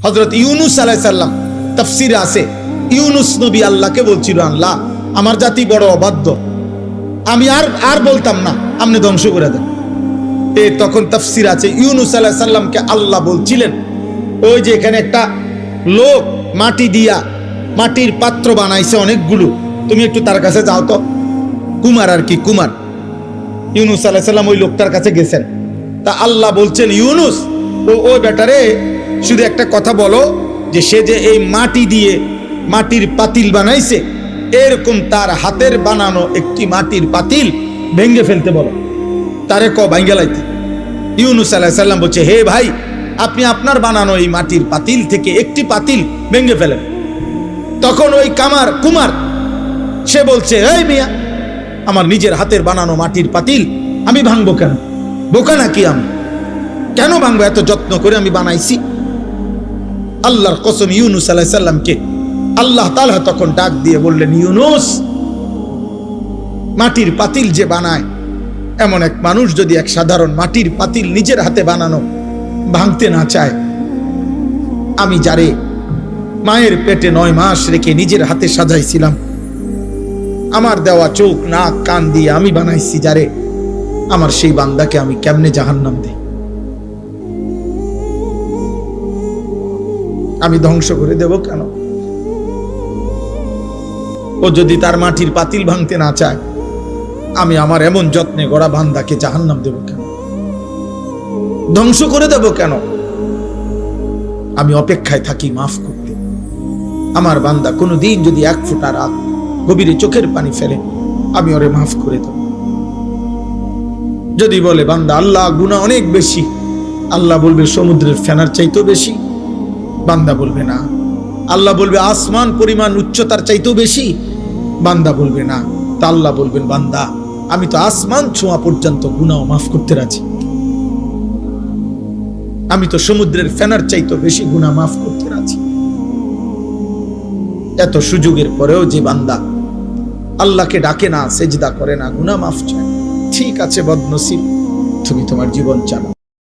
হযরত ইউনূস আলাইহিস সালাম তাফসীরে আছে, ইউনূস নবী আল্লাহকে বলছিল, আল্লাহ আমার জাতি বড় অবাধ্য, আমি আর বলতাম না, আপনি ধ্বংস করে দেন। তখন তাফসীর আছে ইউনূস আলাইহিস সালামকে আল্লাহ বলছিলেন, ওই যে এখানে একটা লোক মাটি দিয়া মাটির পাত্র বানাইছে অনেকগুলো, তুমি একটু তার কাছে যাও তো। কুমার আর কি, কুমার। ইউনূস আলাইহিস সালাম ওই লোকটার কাছে গেছেন। তা আল্লাহ বলছেন, ইউনূস ওই বেটারে শুধু একটা কথা বলো, যে সে যে এই মাটি দিয়ে মাটির পাতিল বানাইছে, এরকম তার হাতের বানানো একটি মাটির পাতিল ভেঙে ফেলতে বলো, তারে ভাঙ্গে লাইতে। ইউনূস আলাইহিস সালাম বলছে, হে ভাই, আপনি আপনার বানানো এই মাটির পাতিল থেকে একটি পাতিল ভেঙে ফেলেন। তখন ওই কুমার সে বলছে, এই মিয়া, আমার নিজের হাতের বানানো মাটির পাতিল আমি ভাঙবো কেন? বোকা নাকি আমি? কেন ভাঙবো? এত যত্ন করে আমি বানাইছি। আল্লাহর কসম, ইউনূস আলাইহিস সালামকে আল্লাহ তাআলা তখন ডাক দিয়ে বললেন, ইউনূস, মাটির পাতিল যে বানায়, এমন এক মানুষ যদি এক সাধারণ মাটির পাতিল নিজের হাতে বানানো ভাঙতে না চায়, আমি যারে মায়ের পেটে 9 মাস রেখে নিজের হাতে সাজাইছিলাম, আমার দেওয়া চোখ নাক কান দিয়ে আমি বানাইছি যারে, আমার সেই বান্দাকে আমি কেমনে জাহান্নাম দেই? আমি ধ্বংস করে দেব কেন? ও যদি তার মাটির পাতিল ভাঙতে না চায়, আমি আমার এমন যত্নে গড়া বান্দাকে জাহান্নাম দেব কেন? ধ্বংস করে দেব কেন? আমি অপেক্ষায় থাকি মাফ করতে। আমার বান্দা কোনোদিন যদি 1 ফোঁটা রাত গভীরে চোখের পানি ফেলে, আমি ওরে মাফ করে দেব। যদি বলে বান্দা আল্লাহ গুনাহ অনেক বেশি, আল্লাহ বলবে সমুদ্রের ফেনার চাইতেও বেশি। বান্দা বলবে না। আল্লাহ বলবে আসমান পরিমাণ উচ্চতার চাইতেও বেশি। বান্দা বলবে না। তা আল্লাহ বলবেন, বান্দা আমি তো আসমান ছোঁয়া পর্যন্ত গুনাহ মাফ করতে রাজি, আমি তো সমুদ্রের ফেনার চাইতেও বেশি গুনাহ মাফ করতে রাজি। এত সুযোগের পরেও যে বান্দা আল্লাহকে ডাকে না, সেজদা করে না, গুনাহ মাফ চায়, ঠিক আছে বদনসিব, তুমি তোমার জীবন চালাও।